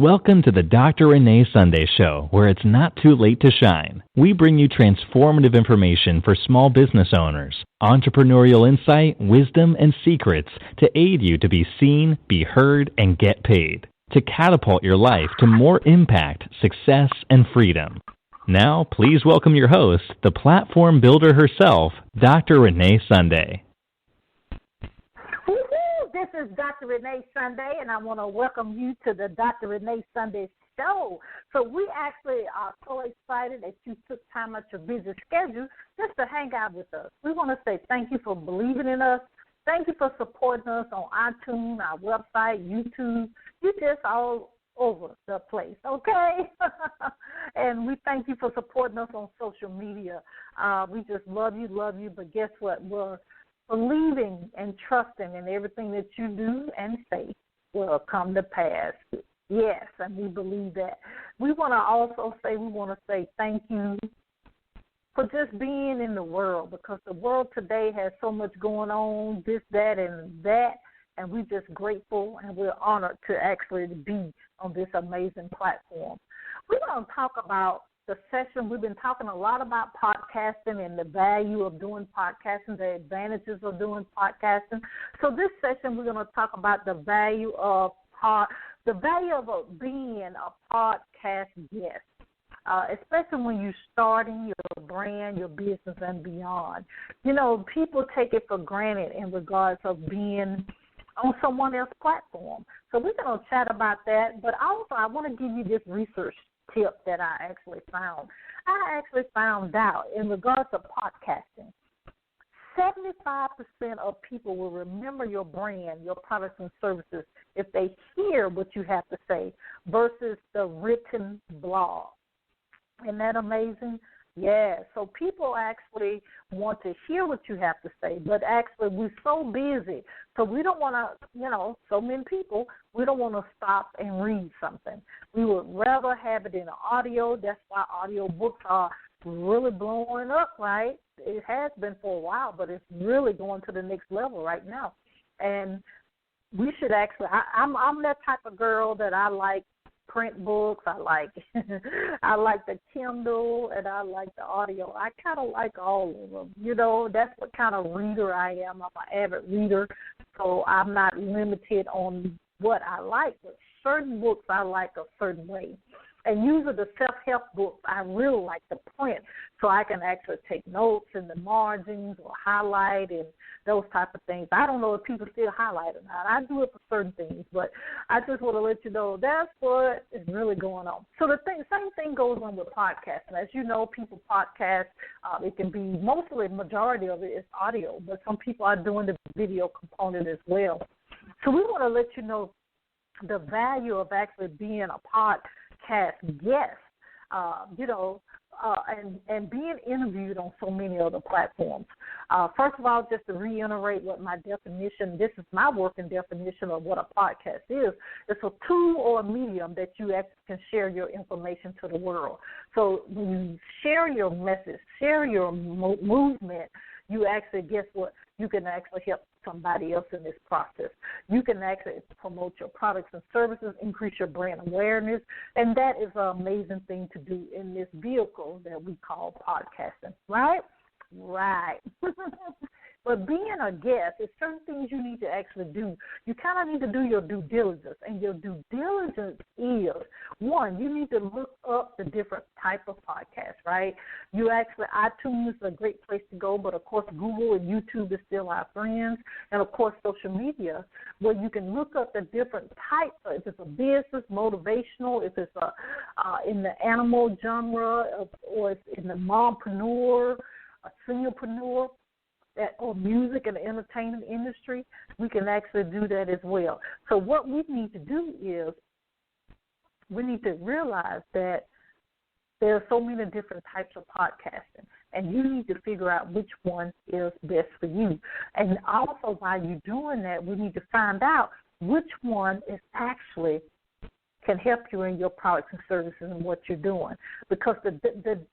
Welcome to the Dr. Renee Sunday Show, where it's not too late to shine. We bring you transformative information for small business owners, entrepreneurial insight, wisdom, and secrets to aid you to be seen, be heard, and get paid, to catapult your life to more impact, success, and freedom. Now, please welcome your host, the platform builder herself, Dr. Renee Sunday. This is Dr. Renee Sunday, and I want to welcome you to the Dr. Renee Sunday Show. So we actually are so excited that you took time out your busy schedule just to hang out with us. We want to say thank you for believing in us. Thank you for supporting us on iTunes, our website, YouTube. You're just all over the place, okay? And we thank you for supporting us on social media. We just love you, but guess what? We're believing and trusting in everything that you do and say will come to pass. Yes, and we believe that. We want to say thank you for just being in the world, because the world today has so much going on, this, that, and we're just grateful and we're honored to actually be on this amazing platform. We're going to talk about the session. We've been talking a lot about podcasting and the value of doing podcasting, the advantages of doing podcasting. So this session, we're going to talk about the value of being a podcast guest, especially when you're starting your brand, your business, and beyond. You know, people take it for granted in regards of being on someone else's platform. So we're going to chat about that. But also, I want to give you this research tip that I actually found. I actually found out in regards to podcasting, 75% of people will remember your brand, your products and services, if they hear what you have to say versus the written blog. Isn't that amazing? Yeah, so people actually want to hear what you have to say, but actually we're so busy, so we don't want to, so many people, we don't want to stop and read something. We would rather have it in audio. That's why audio books are really blowing up, right? It has been for a while, but it's really going to the next level right now. And we should actually, I'm that type of girl that I like print books. I like the Kindle, and I like the audio. I kind of like all of them. You know, that's what kind of reader I am. I'm an avid reader, so I'm not limited on what I like, but certain books I like a certain way. And usually the self-help books, I really like to print so I can actually take notes in the margins or highlight and those type of things. I don't know if people still highlight or not. I do it for certain things, but I just want to let you know that's what is really going on. So the same thing goes on with podcasting. As you know, people podcast. It can be mostly the majority of it is audio, but some people are doing the video component as well. So we want to let you know the value of actually being a podcast guest, and being interviewed on so many other platforms. First of all, just to reiterate what my definition, this is my working definition of what a podcast is. It's a tool or a medium that you actually can share your information to the world. So when you share your message, share your movement, you actually, guess what? You can actually help somebody else in this process. You can actually promote your products and services, increase your brand awareness, and that is an amazing thing to do in this vehicle that we call podcasting, right? Right. But being a guest, there's certain things you need to actually do. You kind of need to do your due diligence, and your due diligence is, one, you need to look up the different type of podcasts, right? You actually, iTunes is a great place to go, but of course Google and YouTube is still our friends, and of course social media, where you can look up the different types. If it's a business, motivational, if it's in the animal genre, or it's in the mompreneur, a seniorpreneur, or music and the entertainment industry, we can actually do that as well. So what we need to do is we need to realize that there are so many different types of podcasting, and you need to figure out which one is best for you. And also while you're doing that, we need to find out which one is actually can help you in your products and services and what you're doing. Because the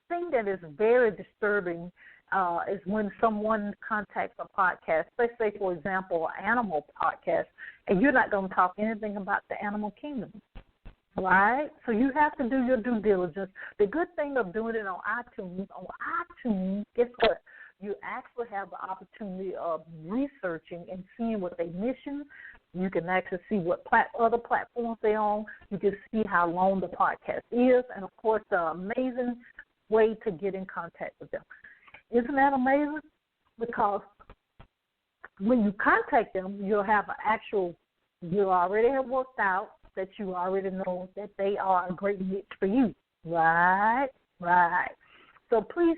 thing that is very disturbing is when someone contacts a podcast, let's say, for example, an animal podcast, and you're not going to talk anything about the animal kingdom. right? So you have to do your due diligence. The good thing of doing it on iTunes, guess what? You actually have the opportunity of researching and seeing what they mission. You can actually see what other platforms they're on. You can see how long the podcast is, and, of course, the amazing way to get in contact with them. Isn't that amazing? Because when you contact them, you'll have you already have worked out that you already know that they are a great niche for you. Right. So please,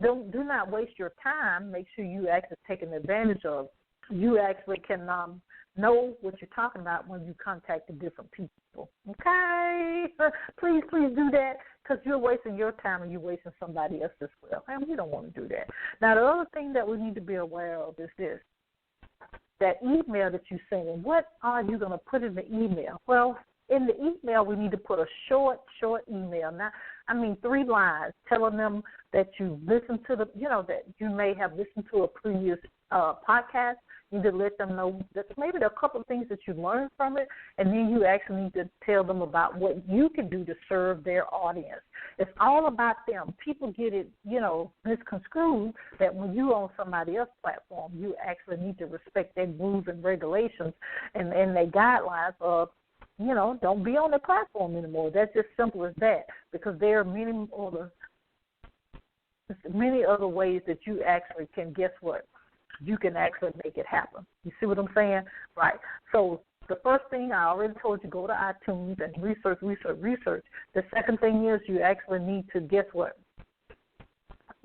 do not waste your time. Make sure you actually taking advantage of. You actually can know what you're talking about when you contact the different people. Okay? Please do that, because you're wasting your time and you're wasting somebody else as well. And we don't want to do that. Now, the other thing that we need to be aware of is this. That email that you send, what are you going to put in the email? Well, in the email, we need to put a short email. Now, 3 lines telling them that you listened to that you may have listened to a previous podcast. You need to let them know that maybe there are a couple of things that you learned from it, and then you actually need to tell them about what you can do to serve their audience. It's all about them. People get it, misconstrued that when you're on somebody else's platform, you actually need to respect their rules and regulations and their guidelines of, don't be on the platform anymore. That's just simple as that, because there are many other ways that you actually can, guess what? You can actually make it happen. You see what I'm saying? Right. So the first thing I already told you, go to iTunes and research. The second thing is you actually need to, guess what?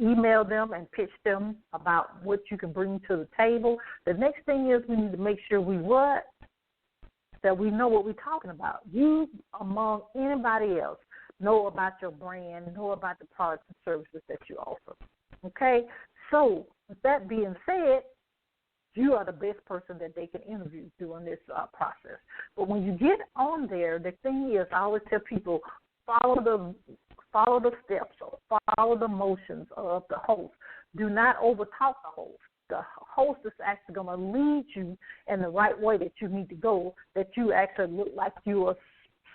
Email them and pitch them about what you can bring to the table. The next thing is we need to make sure that we know what we're talking about. You, among anybody else, know about your brand, know about the products and services that you offer. Okay? So, with that being said, you are the best person that they can interview during this process. But when you get on there, the thing is, I always tell people, follow the steps or follow the motions of the host. Do not overtalk the host. The host is actually going to lead you in the right way that you need to go, that you actually look like you're a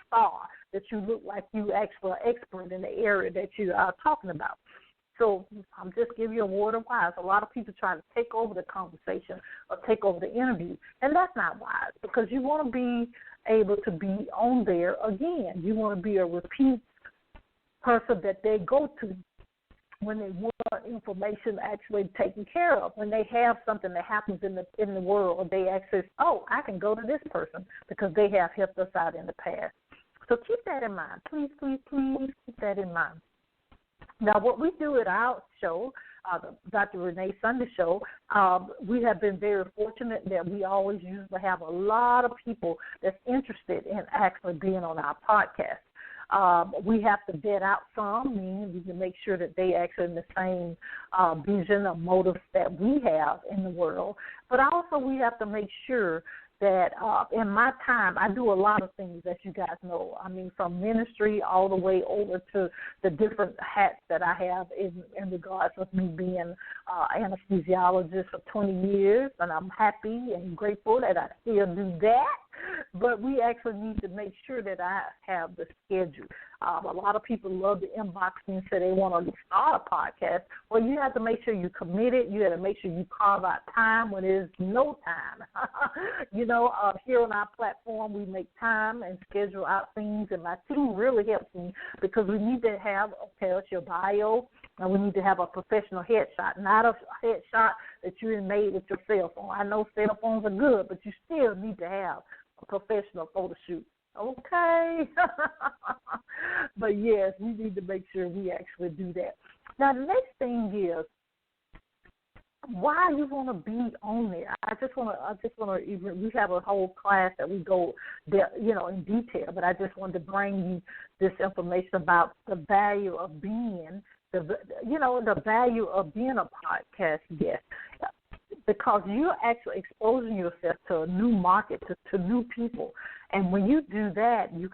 star, that you look like you actually are expert in the area that you are talking about. So I'm just giving you a word of wise. A lot of people try to take over the conversation or take over the interview, and that's not wise, because you want to be able to be on there again. You want to be a repeat person that they go to when they want information actually taken care of. When they have something that happens in the world, they actually, I can go to this person because they have helped us out in the past. So keep that in mind. Please keep that in mind. Now, what we do at our show, the Dr. Renee Sunday Show, we have been very fortunate that we always usually have a lot of people that's interested in actually being on our podcast. We have to vet out some, meaning we can make sure that they actually in the same vision or motives that we have in the world. But also we have to make sure that in my time, I do a lot of things, as you guys know. From ministry all the way over to the different hats that I have in regards of me being anesthesiologist for 20 years, and I'm happy and grateful that I still do that. But we actually need to make sure that I have the schedule. A lot of people love to inbox me and say they want to start a podcast. Well, you have to make sure you're committed. You have to make sure you carve out time when there's no time. Here on our platform, we make time and schedule out things, and my team really helps me because we need to have, it's your bio, and we need to have a professional headshot, not a headshot that you made with your cell phone. I know cell phones are good, but you still need to have a professional photo shoot. Okay. But yes, we need to make sure we actually do that. Now, the next thing is, why you want to be on there? I just want to. We have a whole class that we go, in detail. But I just wanted to bring you this information about the value of being, the value of being a podcast guest, because you're actually exposing yourself to a new market, to new people. And when you do that, you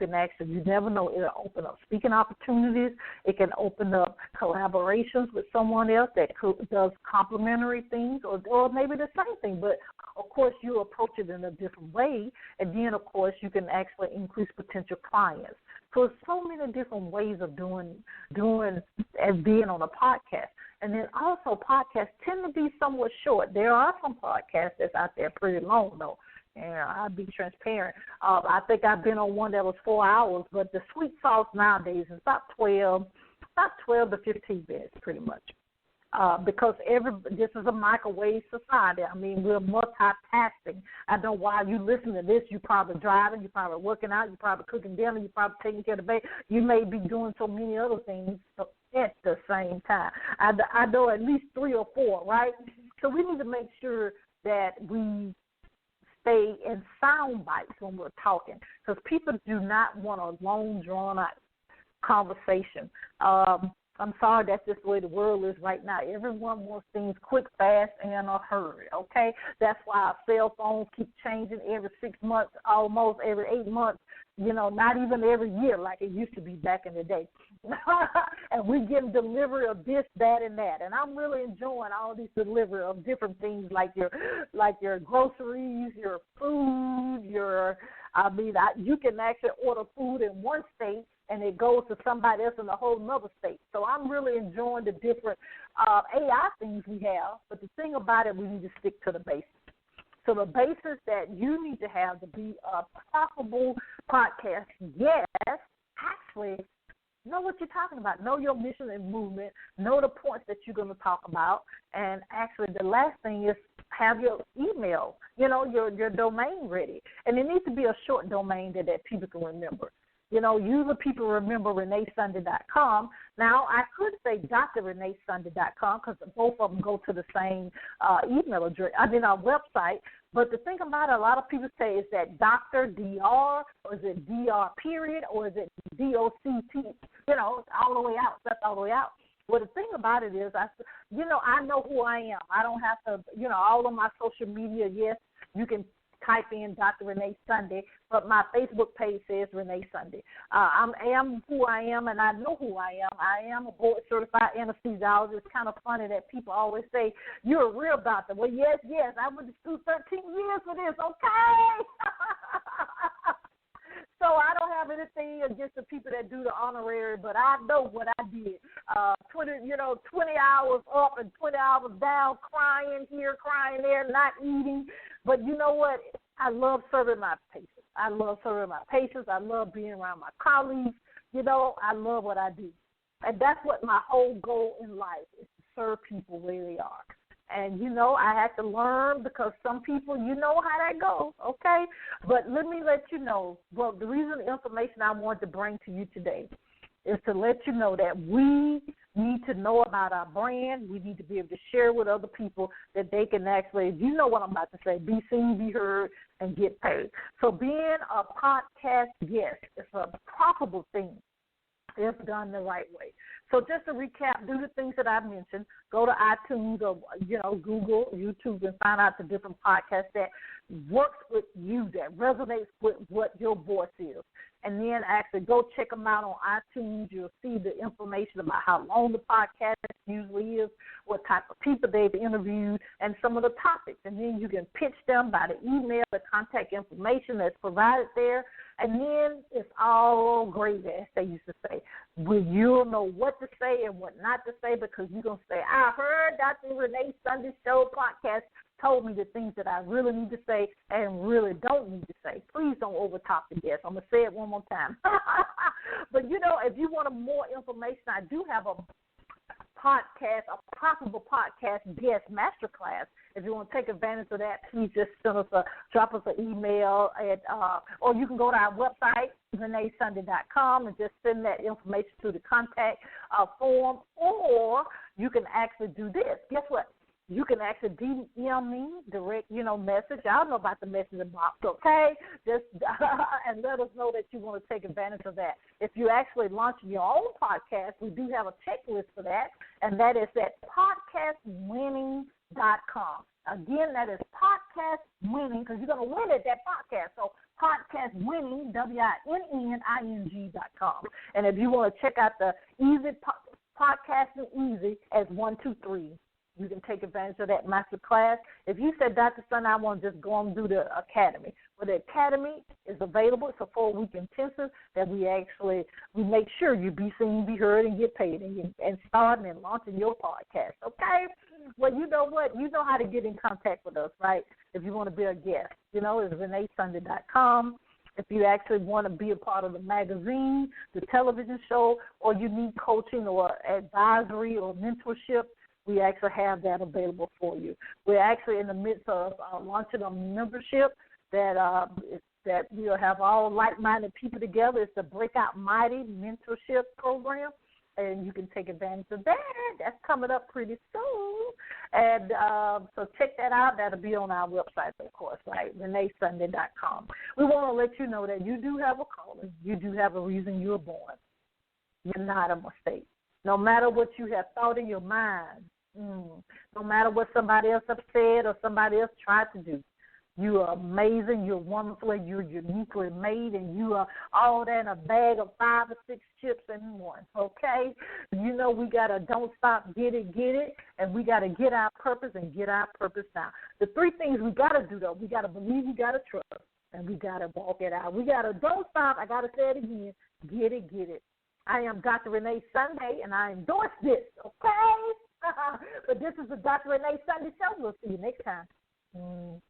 never know, it'll open up speaking opportunities. It can open up collaborations with someone else that does complementary things or maybe the same thing, but of course, you approach it in a different way, and then, of course, you can actually increase potential clients. So there's so many different ways of doing and being on a podcast. And then also podcasts tend to be somewhat short. There are some podcasts that's out there pretty long, though. And I'll be transparent. I think I've been on one that was 4 hours, but the sweet sauce nowadays is about 12 to 15 minutes, pretty much. Because this is a microwave society. I mean, we're multitasking. I know while you listen to this, you're probably driving, you're probably working out, you're probably cooking dinner, you're probably taking care of the baby. You may be doing so many other things at the same time. I know at least 3 or 4, right? So we need to make sure that we stay in sound bites when we're talking, because people do not want a long, drawn-out conversation. I'm sorry, that's just the way the world is right now. Everyone wants things quick, fast, and in a hurry, okay? That's why our cell phones keep changing every 6 months, almost every 8 months, not even every year like it used to be back in the day. And we get delivery of this, that, and that. And I'm really enjoying all these delivery of different things like your groceries, your food, you can actually order food in one state and it goes to somebody else in a whole nother state. So I'm really enjoying the different AI things we have. But the thing about it, we need to stick to the basics. So the basis that you need to have to be a profitable podcast, yes, actually know what you're talking about. Know your mission and movement. Know the points that you're going to talk about. And actually the last thing is have your email, your domain ready. And it needs to be a short domain that people can remember. Usually people remember ReneeSunday.com. Now, I could say drreneesunday.com because both of them go to the same email address, our website. But the thing about it, a lot of people say, is that Dr. DR, or is it DR period, or is it DOCT, all the way out. That's all the way out. Well, the thing about it is, I know who I am. I don't have to, all of my social media, yes, you can type in Dr. Renee Sunday, but my Facebook page says Renee Sunday. I am who I am, and I know who I am. I am a board-certified anesthesiologist. It's kind of funny that people always say, you're a real doctor. Well, yes, I went to school 13 years for this, okay? So I don't have anything against the people that do the honorary, but I know what I did. 20 hours up and 20 hours down, crying here, crying there, not eating. But you know what? I love serving my patients. I love being around my colleagues. I love what I do. And that's what my whole goal in life is, to serve people where they are. And, I had to learn, because some people, how that goes, okay? But let me let you know, well, the reason the information I want to bring to you today is to let you know that we need to know about our brand. We need to be able to share with other people that they can actually, what I'm about to say, be seen, be heard, and get paid. So being a podcast guest is a profitable thing if done the right way. So just to recap, do the things that I mentioned. Go to iTunes or, Google, YouTube, and find out the different podcasts that works with you, that resonates with what your voice is. And then actually go check them out on iTunes. You'll see the information about how long the podcast usually is, what type of people they've interviewed, and some of the topics. And then you can pitch them by the email, the contact information that's provided there. And then it's all gravy, as they used to say. You'll know what to say and what not to say, because you're going to say, I heard Dr. Renee Sunday Show podcast told me the things that I really need to say and really don't need to say. Please don't overtop the guest. I'm going to say it one more time. But, if you want more information, I do have a podcast, a profitable podcast guest masterclass. If you want to take advantage of that, please just drop us an email, or you can go to our website, ReneeSunday.com, and just send that information to the contact form, or you can actually do this. Guess what? You can actually DM me, direct, message. I don't know about the messaging box, okay? Just and let us know that you want to take advantage of that. If you actually launch your own podcast, we do have a checklist for that, and that is at podcastwinning.com. Again, that is podcastwinning, because you're going to win at that podcast. So podcastwinning, WINNING.com. And if you want to check out the Easy Podcasting Easy as 1, 2, 3. You can take advantage of that master class. If you said, Dr. Sun, I want to just go and do the academy. Well, the academy is available. It's a 4-week intensive that we make sure you be seen, be heard, and get paid, and starting and launching your podcast, okay? Well, you know what? You know how to get in contact with us, right? If you want to be a guest. It's ReneeSunday.com. If you actually want to be a part of the magazine, the television show, or you need coaching or advisory or mentorship, we actually have that available for you. We're actually in the midst of launching a membership that we'll have all like-minded people together. It's the Breakout Mighty Mentorship Program, and you can take advantage of that. That's coming up pretty soon. And so check that out. That'll be on our website, of course, right, ReneeSunday.com. We want to let you know that you do have a calling. You do have a reason you were born. You're not a mistake. No matter what you have thought in your mind, no matter what somebody else has said or somebody else tried to do, you are amazing, you're wonderful, you're uniquely made, and you are all that in a bag of 5 or 6 chips in one, okay? You know we got to don't stop, get it, and we got to get our purpose and get our purpose now. The 3 things we got to do, though, we got to believe, we got to trust, and we got to walk it out. We got to don't stop, I got to say it again, get it. I am Dr. Renee Sunday, and I endorse this, okay? But this is the Dr. Renee Sunday Show. We'll see you next time.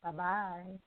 Bye-bye.